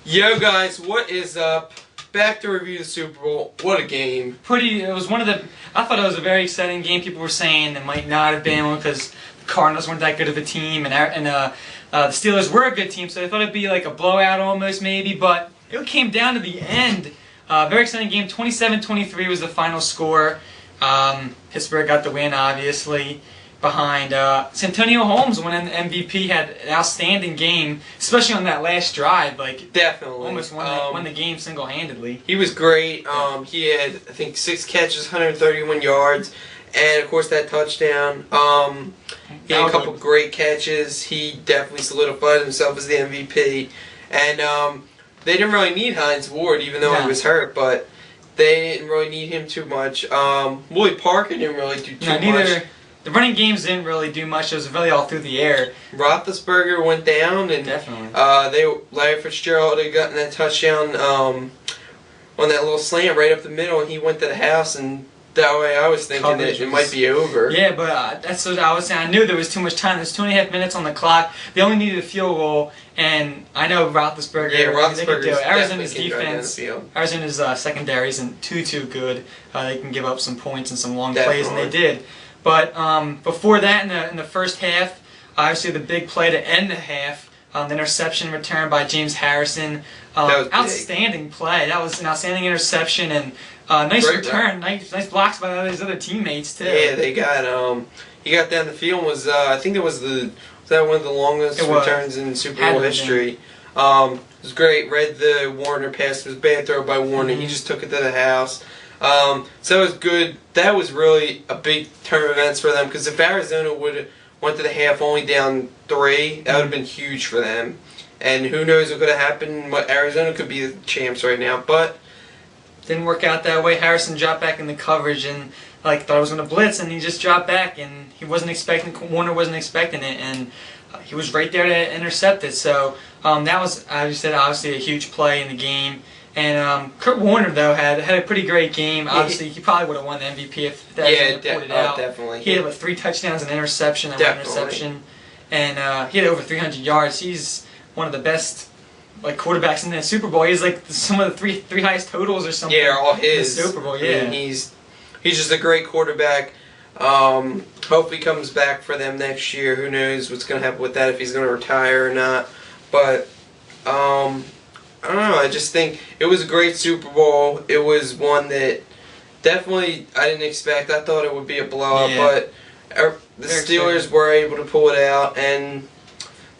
Yo guys, what is up? Back to review the Super Bowl. What a game. It was one of the, I thought it was a very exciting game. People were saying it might not have been because the Cardinals weren't that good of a team and the Steelers were a good team, so I thought it'd be like a blowout almost maybe, but it came down to the end. Very exciting game. 27-23 was the final score. Pittsburgh got the win, obviously, behind Santonio Holmes winning the MVP. Had an outstanding game, especially on that last drive. Like Definitely. Almost won the game single-handedly. He was great. He had, I think, 6 catches, 131 yards, and of course that touchdown. He had a couple great catches. He definitely solidified himself as the MVP. And they didn't really need Hines Ward, even though he was hurt, but they didn't really need him too much. Willie Parker didn't really do too much. The running games didn't really do much. It was really all through the air. Roethlisberger went down, and Larry Fitzgerald had gotten that touchdown on that little slant right up the middle, and he went to the house, and that way I was thinking that it might be over. Yeah, but that's what I was saying. I knew there was too much time. There's 2.5 minutes on the clock. They only needed a field goal, and I know Roethlisberger. Yeah, Roethlisberger. Arizona's defense, Arizona's secondary isn't too good. They can give up some points and some long plays, and they did. But before that, in the first half, obviously the big play to end the half, the interception returned by James Harrison. Outstanding play. That was an outstanding interception and nice return. Nice blocks by his other teammates too. Yeah, they got he got down the field. I think it was that one of the longest returns in Super Bowl history. It was great. Read the Warner pass. It was a bad throw by Warner. He just took it to the house. So it was good. That was really a big turn of events for them, because if Arizona would have went to the half only down 3, that would have been huge for them. And who knows what could have happened. Arizona could be the champs right now, but didn't work out that way. Harrison dropped back in the coverage and thought it was going to blitz, and he just dropped back, and he wasn't expecting. Warner wasn't expecting it, and he was right there to intercept it. So that was, as you said, obviously a huge play in the game. And Kurt Warner, though, had a pretty great game. Obviously, he probably would have won the MVP if that pulled it out. Definitely. He had 3 touchdowns, an interception, and 1 interception. And he had over 300 yards. He's one of the best quarterbacks in the Super Bowl. He's some of the three highest totals or something. Yeah, all his. In the Super Bowl, yeah. I mean, he's just a great quarterback. Hope he comes back for them next year. Who knows what's going to happen with that, if he's going to retire or not. But I don't know, I just think it was a great Super Bowl. It was one that definitely I didn't expect. I thought it would be a blowout, but the Steelers were able to pull it out, and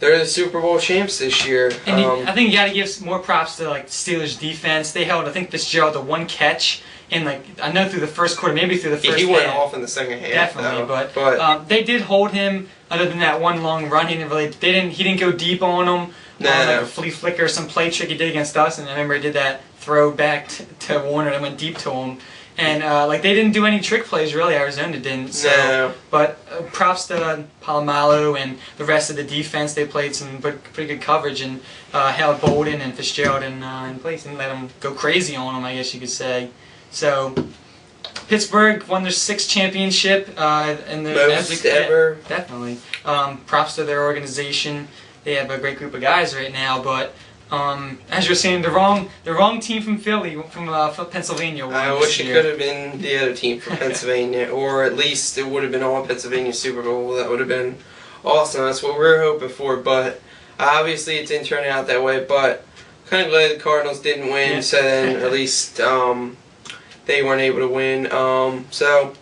they're the Super Bowl champs this year. And I think you got to give more props to the Steelers defense. They held, I think, Fitzgerald to 1 catch in I know through the first quarter, maybe through the first half. He went off in the second half. Definitely, but they did hold him. Other than that one long run, he didn't go deep on him. A flea flicker, some play trick he did against us, and I remember he did that throw back to Warner that went deep to him. And they didn't do any trick plays really. Arizona didn't. So, but props to Palomalo and the rest of the defense. They played some pretty good coverage and held Bolden and Fitzgerald in place and let them go crazy on them, I guess you could say. So Pittsburgh won their 6th championship in the most ever. Definitely. Props to their organization. They have a great group of guys right now, but as you're saying, the wrong team from Philly, from Pennsylvania. I wish it could have been the other team from Pennsylvania, or at least it would have been all Pennsylvania Super Bowl. That would have been awesome. That's what we were hoping for, but obviously it didn't turn out that way. But kind of glad the Cardinals didn't win, so then at least they weren't able to win. So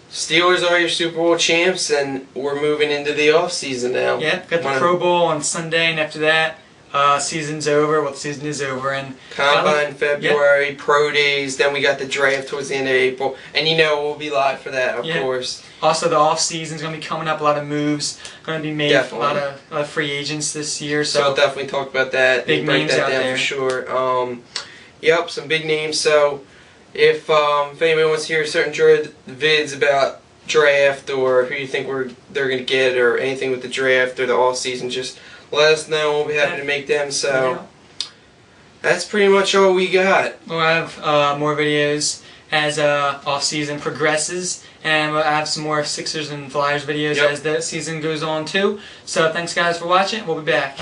Steelers are your Super Bowl champs, and we're moving into the off season now. Yeah, got the Pro Bowl on Sunday, and after that, season's over. Well, the season is over, and Combine February, Pro Days. Then we got the draft towards the end of April, and we'll be live for that, of course. Also, the off season's going to be coming up. A lot of moves going to be made. A lot of free agents this year. So we'll definitely talk about that. Big break names that out down there for sure. Yep, some big names. So if anybody wants to hear certain vids about draft, or who you think they're going to get, or anything with the draft or the off season, just let us know. We'll be happy to make them. So that's pretty much all we got. We'll have more videos as off season progresses, and we'll have some more Sixers and Flyers videos as the season goes on too. So thanks guys for watching. We'll be back.